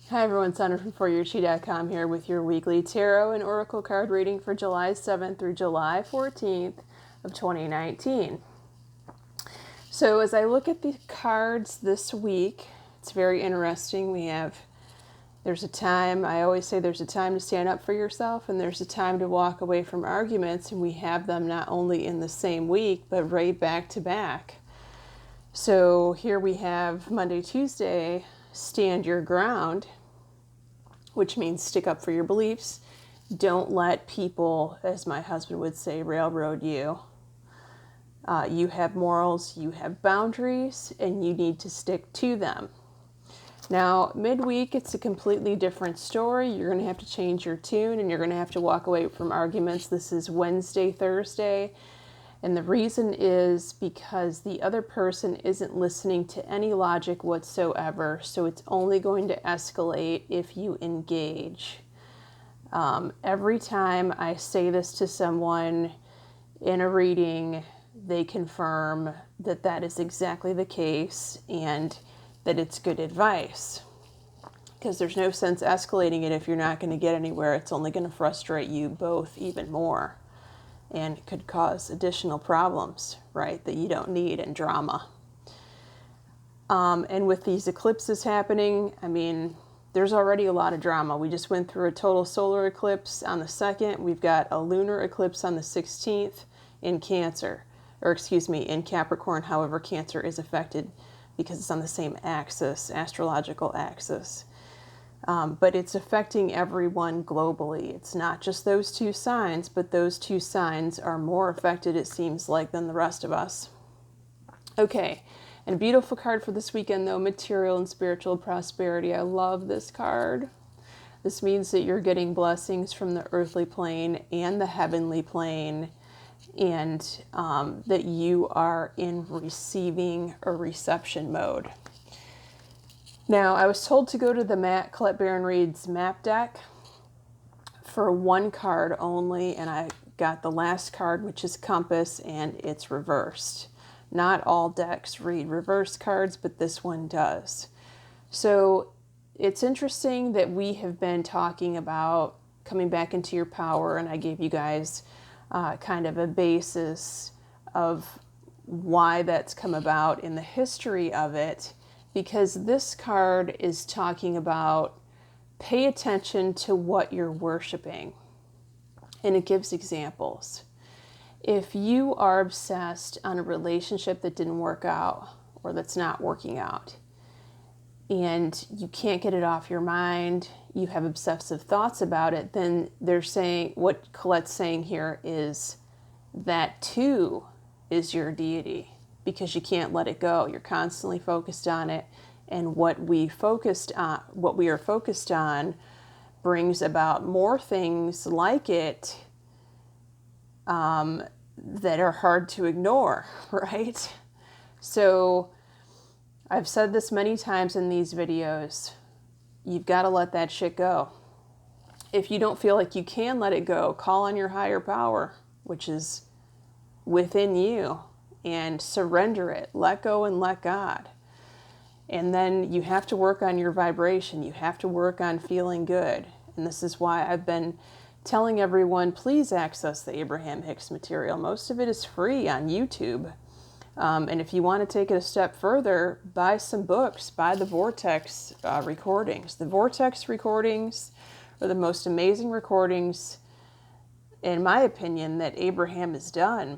Hi everyone, Sandra from foryourchi.com here with your weekly tarot and oracle card reading for July 7th through July 14th of 2019. So as I look at the cards this week, it's very interesting. There's a time, I always say there's a time to stand up for yourself and there's a time to walk away from arguments, and we have them not only in the same week, but right back to back. So here we have Monday, Tuesday, stand your ground, which means stick up for your beliefs. Don't let people, as my husband would say, railroad you. You have morals, you have boundaries, and you need to stick to them. Now, midweek, it's a completely different story. You're going to have to change your tune, and you're going to have to walk away from arguments. This is Wednesday, Thursday. And the reason is because the other person isn't listening to any logic whatsoever, so it's only going to escalate if you engage. Every time I say this to someone in a reading, they confirm that that is exactly the case and that it's good advice. Because there's no sense escalating it if you're not going to get anywhere. It's only going to frustrate you both even more. And could cause additional problems, right, that you don't need, and drama. And with these eclipses happening, I mean, there's already a lot of drama. We just went through a total solar eclipse on the 2nd. We've got a lunar eclipse on the 16th in Cancer, in Capricorn. However, Cancer is affected because it's on the same axis, astrological axis. But it's affecting everyone globally. It's not just those two signs, but those two signs are more affected, it seems like, than the rest of us. Okay, and a beautiful card for this weekend, though, material and spiritual prosperity. I love this card. This means that you're getting blessings from the earthly plane and the heavenly plane, and that you are in receiving or reception mode. Now, I was told to go to the Colette Baron Reid's map deck for one card only, and I got the last card, which is Compass, and it's reversed. Not all decks read reverse cards, but this one does. So it's interesting that we have been talking about coming back into your power, and I gave you guys kind of a basis of why that's come about in the history of it. Because this card is talking about pay attention to what you're worshiping. And it gives examples. If you are obsessed on a relationship that didn't work out or that's not working out, and you can't get it off your mind, you have obsessive thoughts about it, then they're saying, what Colette's saying here is that too is your deity. Because you can't let it go. You're constantly focused on it, and what we are focused on brings about more things like it that are hard to ignore, right? So I've said this many times in these videos. You've got to let that shit go. If you don't feel like you can let it go, call on your higher power, which is within you, and surrender it. Let go and let God. And then you have to work on your vibration. You have to work on feeling good. And this is why I've been telling everyone, please access the Abraham Hicks material. Most of it is free on YouTube. And if you want to take it a step further, buy some books. Buy the Vortex recordings. The Vortex recordings are the most amazing recordings, in my opinion, that Abraham has done,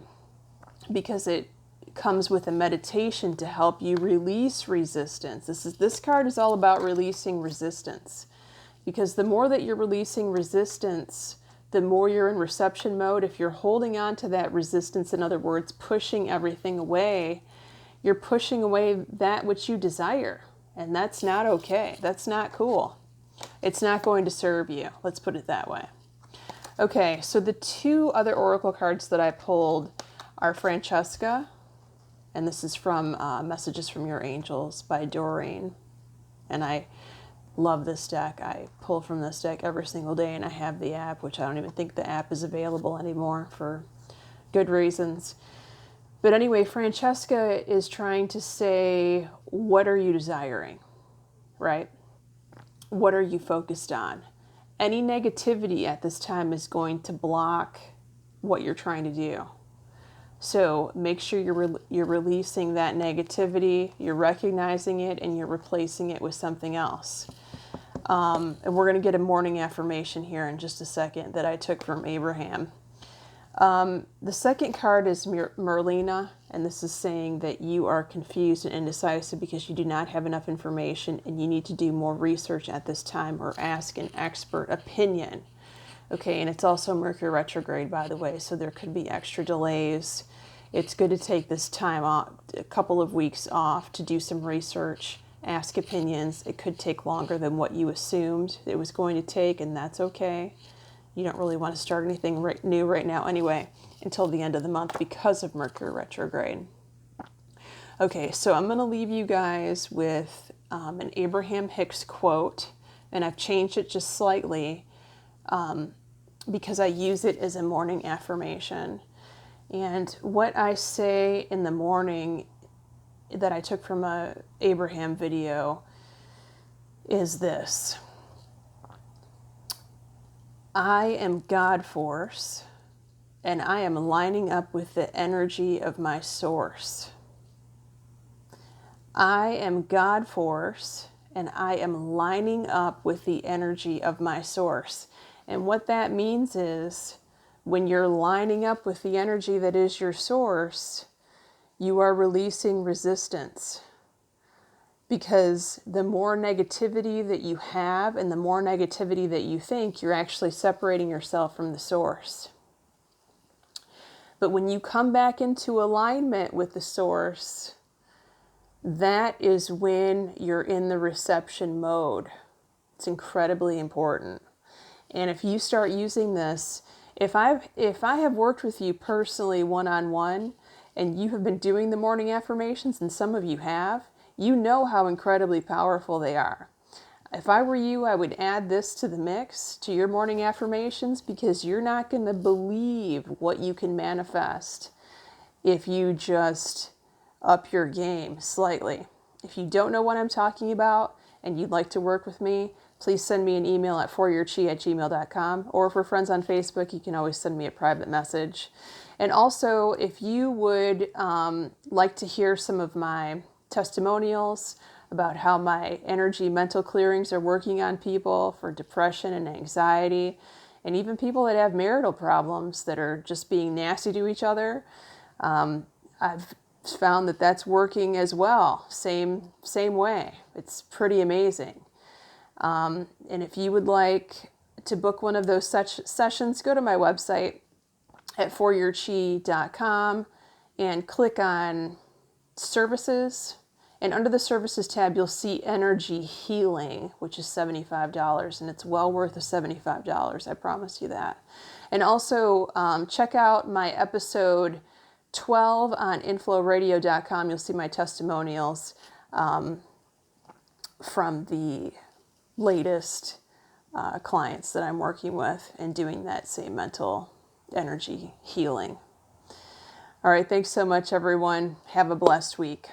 because it comes with a meditation to help you release resistance. This card is all about releasing resistance, because the more that you're releasing resistance, the more you're in reception mode. If you're holding on to that resistance, in other words, pushing everything away, you're pushing away that which you desire, and that's not okay. That's not cool. It's not going to serve you. Let's put it that way. Okay, so the two other oracle cards that I pulled are Francesca, and this is from Messages from Your Angels by Doreen. And I love this deck. I pull from this deck every single day, and I have the app, which I don't even think the app is available anymore for good reasons. But anyway, Francesca is trying to say, what are you desiring, right? What are you focused on? Any negativity at this time is going to block what you're trying to do. So make sure you're releasing that negativity, you're recognizing it, and you're replacing it with something else. And we're going to get a morning affirmation here in just a second that I took from Abraham. The second card is Merlina, and this is saying that you are confused and indecisive because you do not have enough information and you need to do more research at this time or ask an expert opinion. Okay, and it's also Mercury retrograde, by the way, so there could be extra delays. It's good to take this time off, a couple of weeks off, to do some research, ask opinions. It could take longer than what you assumed it was going to take, and that's okay. You don't really want to start anything new right now anyway until the end of the month because of Mercury retrograde. Okay, so I'm going to leave you guys with an Abraham Hicks quote, and I've changed it just slightly because I use it as a morning affirmation. And what I say in the morning that I took from a Abraham video is this: I am God force, and I am lining up with the energy of my source. I am God force, and I am lining up with the energy of my source. And what that means is, when you're lining up with the energy that is your source, you are releasing resistance. Because the more negativity that you have and the more negativity that you think, you're actually separating yourself from the source. But when you come back into alignment with the source, that is when you're in the reception mode. It's incredibly important. And if you start using this, if I have worked with you personally one-on-one and you have been doing the morning affirmations, and some of you have, you know how incredibly powerful they are. If I were you, I would add this to the mix, to your morning affirmations, because you're not going to believe what you can manifest if you just up your game slightly. If you don't know what I'm talking about and you'd like to work with me, please send me an email at foryourchi@gmail.com, or if we're friends on Facebook, you can always send me a private message. And also, if you would like to hear some of my testimonials about how my energy mental clearings are working on people for depression and anxiety, and even people that have marital problems that are just being nasty to each other, I've found that that's working as well. Same way. It's pretty amazing. And if you would like to book one of those sessions, go to my website at foryourchi.com and click on services. And under the services tab, you'll see energy healing, which is $75. And it's well worth the $75. I promise you that. And also check out my episode 12 on infloradio.com. You'll see my testimonials from the latest clients that I'm working with and doing that same mental energy healing. All right, thanks so much, everyone. Have a blessed week.